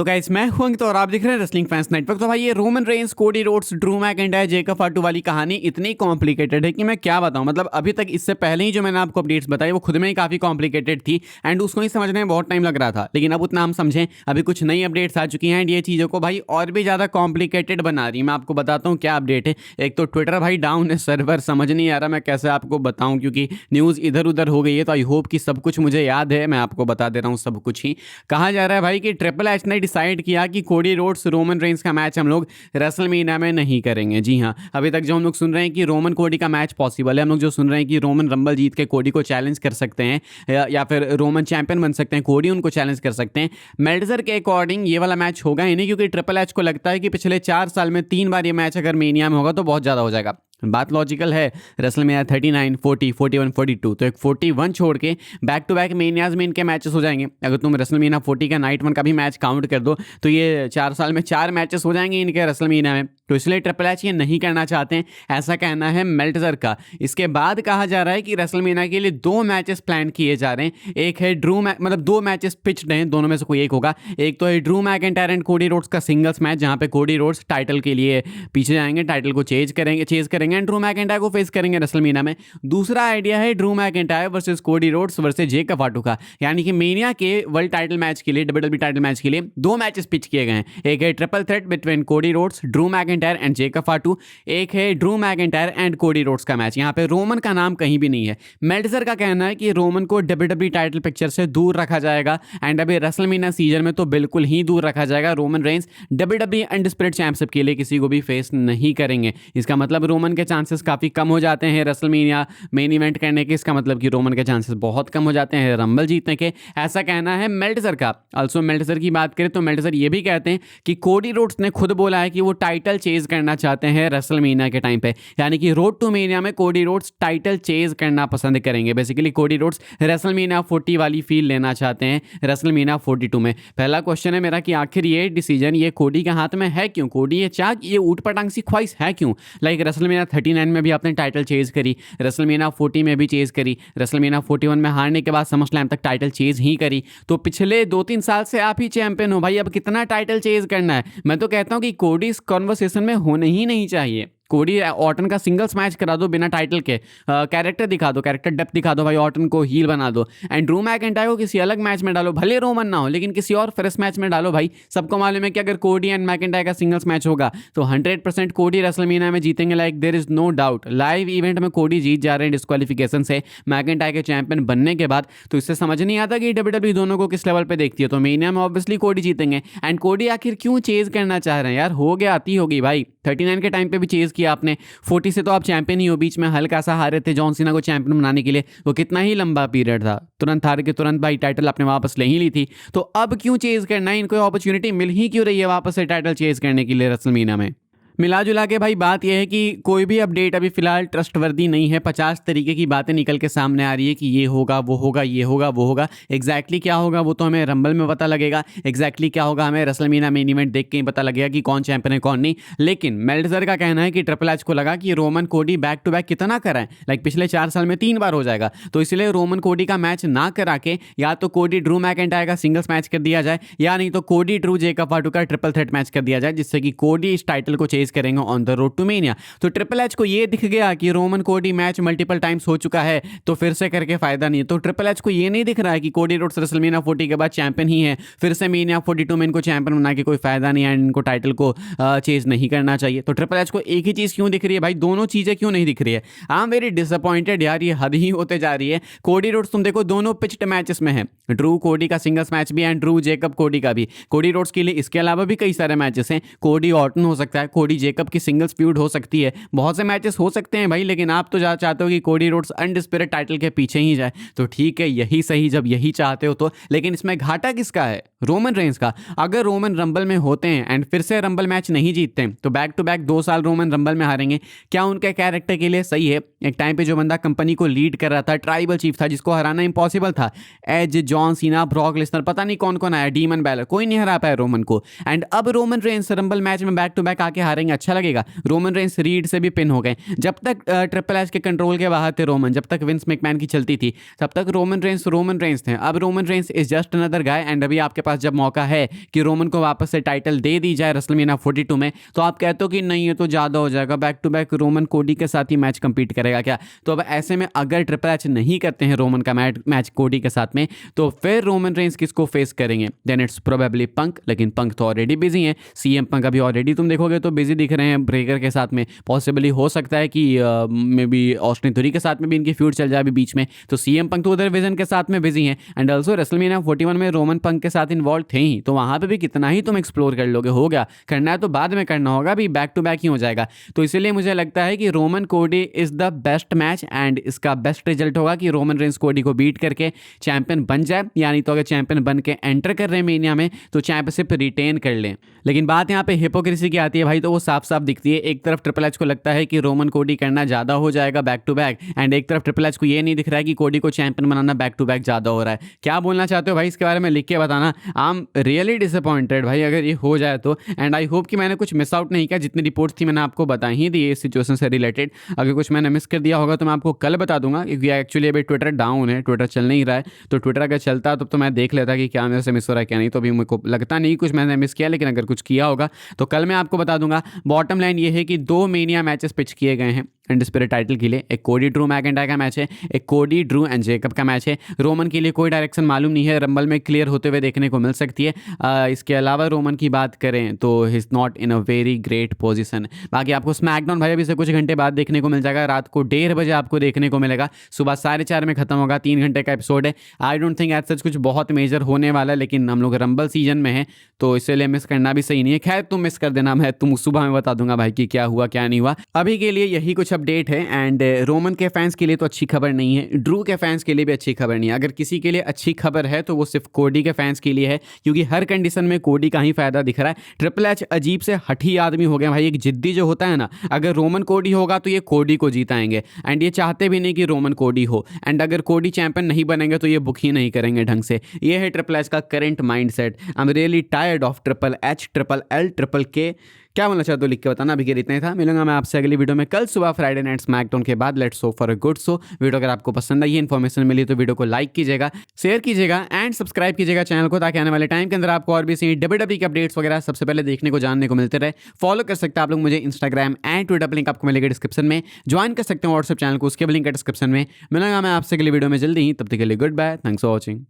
तो गाइस मैं हूं अंकित और आप देख रहे हैं रेसलिंग फैंस नेटवर्क। तो भाई ये Roman Reigns, Cody Rhodes, Drew McIntyre, Jacob फाटू वाली कहानी इतनी कॉम्प्लिकेटेड है कि मैं क्या बताऊं। मतलब अभी तक इससे पहले ही जो मैंने आपको अपडेट्स बताई वो खुद में ही काफ़ी कॉम्प्लिकेटेड थी एंड उसको ही समझने में बहुत टाइम लग रहा था। लेकिन अब उतना हम समझें, अभी कुछ नई अपडेट्स आ चुकी हैं एंड ये चीज़ों को भाई और भी ज़्यादा कॉम्प्लिकेटेड बना रही है। मैं आपको बताता हूँ क्या अपडेट है। एक तो ट्विटर भाई डाउन है, सर्वर समझ नहीं आ रहा मैं कैसे आपको बताऊँ, क्योंकि न्यूज़ इधर उधर हो गई है। तो आई होप कि सब कुछ मुझे याद है, मैं आपको बता दे रहा हूँ सब कुछ ही। कहा जा रहा है भाई कि ट्रिपल एच ने डिसाइड किया कि कोडी रोड्स रोमन रेंस का मैच हम लोग रेसलमेनिया में नहीं करेंगे। जी हाँ, अभी तक जो हम लोग सुन रहे हैं कि रोमन कोडी का मैच पॉसिबल है, हम लोग जो सुन रहे हैं कि रोमन रंबल जीत के कोडी को चैलेंज कर सकते हैं या फिर रोमन चैंपियन बन सकते हैं, कोडी उनको चैलेंज कर सकते हैं। मेल्टजर के अकॉर्डिंग ये वाला मैच होगा ही नहीं, क्योंकि ट्रिपल एच को लगता है कि पिछले 4 साल में 3 बार ये मैच अगर मेनिया में होगा तो बहुत ज़्यादा हो जाएगा। बात लॉजिकल है, रेसलमेनिया 39, 40, 41, 42, तो एक 41 छोड़ के बैक टू बैक मेनियाज में इनके मैचेस हो जाएंगे। अगर तुम रेसलमेनिया 40 का नाइट 1 का भी मैच काउंट कर दो तो ये 4 साल में 4 मैचेस हो जाएंगे इनके रेसलमेनिया में। तो इसलिए ट्रिपल एच ये नहीं करना चाहते हैं, ऐसा कहना है मेल्टजर का। इसके बाद कहा जा रहा है कि रेसलमेनिया के लिए 2 मैचेस प्लान किए जा रहे हैं। एक है मतलब 2 मैचेस पिच्ड हैं, दोनों में से कोई एक होगा। एक तो है Drew McIntyre and Cody Rhodes का सिंगल्स मैच, जहां पे कोडी रोड्स टाइटल के लिए पीछे जाएंगे, टाइटल को चेज करेंगे एंड ड्रू मैकिंटायर को फेस करेंगे रेसलमेनिया में। दूसरा आइडिया है Drew McIntyre versus Cody Rhodes versus Jacob फाटू का, यानी कि मेनिया के वर्ल्ड टाइटल मैच के लिए, डब्ल्यूडब्ल्यूई टाइटल मैच के लिए 2 मैचेस पिच किए गए हैं। एक है triple threat between Cody Rhodes, Drew McIntyre and Jacob फाटू। एक है Drew McIntyre and Cody Rhodes का मैच। यहाँ पे रोमन का नाम कहीं भी नहीं है। मेल्टजर का कहना है कि रोमन को डब्ल्यूडब्ल्यूई टाइटल पिक्चर से दूर रखा जाएगा एंड अभी रेसलमेनिया सीजन में तो बिल्कुल ही दूर रखा जाएगा। Roman Reigns WWE undisputed championship के लिए किसी को भी फेस नहीं करेंगे। इसका मतलब रोमन के चांसेस काफी कम हो जाते हैं रेसलमेनिया मेन इवेंट करने के। इसका मतलब कि रोमन के चांसेस बहुत कम हो जाते हैं रंबल जीतने के, ऐसा कहना है मेल्टजर का। ऑल्सो मेल्टजर की बात करें तो मेल्टजर ये भी कहते हैं कि कोडी रोड्स ने खुद बोला है कि वो टाइटल चेज करना चाहते हैं रेसलमेनिया के टाइम पे, यानी कि रोड टू मेनिया में कोडी रोड्स टाइटल चेज करना पसंद करेंगे। बेसिकली कोडी रोड्स रेसलमेनिया 40 वाली फील लेना चाहते हैं रेसलमेनिया 42 में। पहला क्वेश्चन है मेरा कि आखिर ये डिसीजन ये कोडी के हाथ में है क्यों? कोडी ये चाह ये ऊट पटांग सी ख्वाहिश है क्यों? लाइक रेसलमेनिया 39 में भी आपने टाइटल चेज करी, रेसलमेनिया 40 में भी चेज करी, रेसलमेनिया 41 में हारने के बाद समरस्लैम तक टाइटल चेज ही करी। तो पिछले 2-3 साल से आप ही चैंपियन हो भाई, अब कितना टाइटल चेज करना है? मैं तो कहता हूं कि कोडी इस कॉन्वर्सेशन में होने ही नहीं चाहिए। कोडी ऑर्टन का सिंगल्स मैच करा दो बिना टाइटल के, कैरेक्टर दिखा दो, कैरेक्टर डेप्थ दिखा दो भाई, ऑर्टन को हील बना दो एंड ड्रू मैकिंटायर को किसी अलग मैच में डालो, भले रोमन ना हो लेकिन किसी और फ्रेश मैच में डालो भाई। सबको मालूम है कि अगर कोडी एंड मैकिंटायर का सिंगल्स मैच होगा तो 100% कोडी रेसलमेनिया में जीतेंगे, like there is no doubt. Live event में कोडी जीत जा रहे हैं डिस्क्वालिफिकेशन से मैकिंटायर के चैंपियन बनने के बाद। तो इससे समझ नहीं आता कि डब्ल्यूडब्ल्यूई दोनों को किस लेवल पे देखती है। तो मेनिया में ऑब्वियसली कोडी जीतेंगे एंड कोडी आखिर क्यों चेज करना चाह रहे हैं यार? हो गया, आती होगी भाई। 39 के टाइम पे भी चेज किया आपने, 40 से तो आप चैंपियन ही हो, बीच में हल्का सा हारे थे जॉन सीना को चैंपियन बनाने के लिए। वो कितना ही लंबा पीरियड था, तुरंत हार के तुरंत भाई टाइटल आपने वापस ले ही ली थी। तो अब क्यों चेज करना है? इनको अपॉर्चुनिटी मिल ही क्यों रही है वापस से टाइटल चेज करने के लिए रेसलमेनिया में? मिला जुला के भाई बात यह है कि कोई भी अपडेट अभी फिलहाल ट्रस्टवर्दी नहीं है। 50 तरीके की बातें निकल के सामने आ रही है कि ये होगा, वो होगा, ये होगा, वो होगा। एग्जैक्टली क्या होगा वो तो हमें रंबल में पता लगेगा, एग्जैक्टली क्या होगा हमें रेसलमेनिया मेन इवेंट देख के ही पता लगेगा कि कौन चैंपियन है कौन नहीं। लेकिन मेल्टजर का कहना है कि ट्रिपल एच को लगा कि रोमन कोडी बैक टू बैक कितना कराएं, लाइक पिछले 4 साल में 3 बार हो जाएगा। तो इसलिए रोमन कोडी का मैच ना करा के या तो कोडी ड्रू मैकिंटायर का सिंगल्स मैच कर दिया जाए, या नहीं तो कोडी ड्रू जेकब फाटू का ट्रिपल थ्रेट मैच कर दिया जाए, जिससे कि कोडी इस टाइटल को चेज करेंगे on the road to Mania. तो ट्रिपल एच को ये दिख गया कि रोमन कोडी मैच मल्टीपल टाइम्स हो चुका है, तो फिर से करके फायदा नहीं है। तो ट्रिपल एच को ये नहीं दिख रहा है कि कोडी रोड्स रेसलमेनिया 40 के बाद चैंपियन ही है, फिर से मेनिया 42 में इनको चैंपियन बना के कोई फायदा नहीं है, इनको टाइटल को चेज नहीं करना चाहिए। तो ट्रिपल एच को एक ही चीज क्यों दिख रही है भाई? दोनों चीजें क्यों नहीं दिख रही है? आई एम वेरी डिसअपॉइंटेड यार, ये हद ही होते जा रही है। कोडी रोड्स तुम देखो दोनों पिच्ड मैचेस में है, ड्रू कोडी का सिंगल्स मैच भी एंड ड्रू जेकब कोडी का भी। कोडी रोड्स के लिए इसके अलावा भी कई सारे मैचेस हैं। कोडी ऑर्टन हो सकता है, कोडी जेकब की सिंगल्स फ्यूड हो सकती है, बहुत से मैचेस हो सकते हैं भाई। लेकिन आप तो चाहते हो कि कोडी रोड्स अनडिस्प्यूटेड टाइटल के पीछे ही जाए, तो ठीक है, यही सही जब यही चाहते हो तो। लेकिन इसमें घाटा किसका है? रोमन रेंस का। अगर रोमन रंबल में होते हैं एंड फिर से रंबल मैच नहीं जीतते तो बैक टू बैक 2 साल रोमन रंबल में हारेंगे, क्या उनके कैरेक्टर के लिए सही है? एक टाइम पे जो बंदा कंपनी को लीड कर रहा था, ट्राइबल चीफ था, जिसको हराना इंपॉसिबल था, Edge, John Cena, Brock Lesnar, पता नहीं कौन कौन आया, डीमन बैलर, कोई नहीं हरा पाया रोमन को। एंड अब रोमन रेंस रंबल मैच में बैक टू बैक आके हारेंगे, अच्छा लगेगा? रोमन रेंस रीड से भी पिन हो गए। जब तक ट्रिपल एच के कंट्रोल के बाहर थे रोमन, जब तक विंस मैकमैन की चलती थी, तब तक रोमन रेंस थे। अब Roman Reigns is just another guy and अभी आपके पास जब मौका है कि रोमन को वापस से टाइटल दे दी जाए रेसलमेनिया 42 में, तो आप कहते हो कि नहीं ये तो ज़्यादा हो जाएगा, बैक टू बैक रोमन कोडी के साथ ही मैच कंपीट करेगा क्या? तो अब ऐसे में अगर ट्रिपल एच नहीं करते हैं रोमन का मैच कोडी के साथ में, तो फिर रोमन रेंस किसको फेस करेंगे? देन इट्स प्रोबेबली पंक, लेकिन पंक तो ऑलरेडी बिजी हैं। सीएम पंक अभी ऑलरेडी तुम देखोगे तो बिजी दिख रहे हैं ब्रेकर के साथ में। पॉसिबली हो सकता है कि मे बी ऑस्टिन थ्योरी के साथ में भी इनकी फ्यूड चल जाए अभी बीच में। तो सीएम पंक तो उधर विजन के साथ में बिजी हैं, एंड ऑल्सो रेसलमेनिया 41 में रोमन पंक के साथ इन्वॉल्व थे ही, तो वहां पे भी कितना ही तुम एक्सप्लोर कर लोगे? हो गया, करना है तो बाद में करना होगा, अभी बैक टू बैक ही हो जाएगा। तो इसीलिए मुझे लगता है कि रोमन कोडी is the best match, and इसका बेस्ट रिजल्ट होगा कि रोमन रेंस कोडी को बीट करके चैंपियन बन जाए, यानी तो अगर चैंपियन बन के एंटर कर रहे हैं मेनिया में तो चैंपियनशिप रिटेन कर लें। लेकिन बात यहाँ पे हिपोक्रेसी की आती है भाई, तो वो साफ साफ दिखती है। एक तरफ ट्रिपल एच को लगता है कि रोमन कोडी करना ज़्यादा हो जाएगा बैक टू बैक, एंड एक तरफ ट्रिपल एच को ये नहीं दिख रहा है कि कोडी को चैंपियन बनाना बैक टू बैक ज़्यादा हो रहा है। क्या बोलना चाहते हो भाई इसके बारे में लिख के बताना। आई एम रियली डिसअपॉइंटेड भाई अगर ये हो जाए तो, एंड आई होप कि मैंने कुछ मिस आउट नहीं किया। जितनी रिपोर्ट्स थी मैंने आपको बता ही दी इस सिचुएशन से रिलेटेड। अगर कुछ मैंने मिस कर दिया होगा तो मैं आपको कल बता दूंगा, क्योंकि एक्चुअली अभी ट्विटर डाउन है, ट्विटर चल नहीं रहा है। तो ट्विटर अगर चलता तब तो मैं देख लेता कि क्या मेरे से मिस हो रहा है क्या नहीं। तो अभी मेरे को लगता नहीं कुछ मैंने मिस किया, लेकिन अगर कुछ किया होगा तो कल मैं आपको बता दूंगा। बॉटम लाइन ये है कि 2 मेनिया मैचेस पिच किए गए हैं अनडिस्प्यूटेड टाइटल के लिए। एक कोडी ड्रू मैकिंटायर का मैच है, एक कोडी ड्रू एंड जेकब का मैच है। रोमन के लिए कोई डायरेक्शन मालूम नहीं है, रंबल में क्लियर होते हुए देखने को मिल सकती है। इसके अलावा रोमन की बात करें तो he is not in a very great position. बाकी आपको स्मैकडाउन भाई अभी से कुछ घंटे बाद देखने को मिल जाएगा, रात को 1:30 बजे आपको देखने को मिलेगा, सुबह 4:30 में खत्म होगा। 3 घंटे का एपिसोड है। I don't think as such कुछ बहुत मेजर होने वाला है, लेकिन हम लोग रंबल सीजन में हैं तो इसलिए मिस करना भी सही नहीं है। खैर तुम मिस कर देना, मैं तुम सुबह में बता दूंगा भाई कि क्या हुआ क्या नहीं हुआ। अभी के लिए यही कुछ अपडेट है, एंड रोमन के फैंस के लिए तो अच्छी खबर नहीं है, ड्रू के फैंस के लिए भी अच्छी खबर नहीं है। अगर किसी के लिए अच्छी खबर है तो वो सिर्फ कोडी के फैंस के लिए है, क्योंकि हर कंडीशन में कोडी का ही फायदा दिख रहा है। ट्रिपल एच अजीब से हठी आदमी हो गया भाई, एक जिद्दी जो होता है ना, अगर रोमन कोडी होगा तो ये कोडी को जीताएंगे, एंड ये चाहते भी नहीं कि रोमन कोडी हो, एंड अगर कोडी चैंपियन नहीं बनेंगे तो ये बुक ही नहीं करेंगे ढंग से। ये है ट्रिपल एच का current mindset. I am really tired of triple H, triple L, triple के। क्या बोलना चाहते हो लिख के बताना। अभी के इतना ही था, मिलूंगा मैं आपसे अगली वीडियो में कल सुबह फ्राइडे नाइट स्मैकडाउन के बाद। Let's so for a good show. Video अगर आपको पसंद आई, इन्फॉर्मेशन मिली तो वीडियो को लाइक कीजिएगा, शेयर कीजिएगा एंड सब्सक्राइब कीजिएगा चैनल को, ताकि आने वाले टाइम के अंदर आपको और भी सी WWE के अपडेट्स वगैरह सबसे पहले देखने को जानने को मिलते रहे। फॉलो कर सकते हैं आप लोग मुझे इंस्टाग्राम एंड ट्विटर पर, लिंक आपको मिलेगा डिस्क्रिप्शन में। ज्वाइन कर सकते हैं व्हाट्सएप चैनल को, उसके भी लिंक है डिस्क्रिप्शन में। मिलूंगा मैं आपसे अगली वीडियो में जल्दी ही, तब तक के लिए good bye, thanks for watching.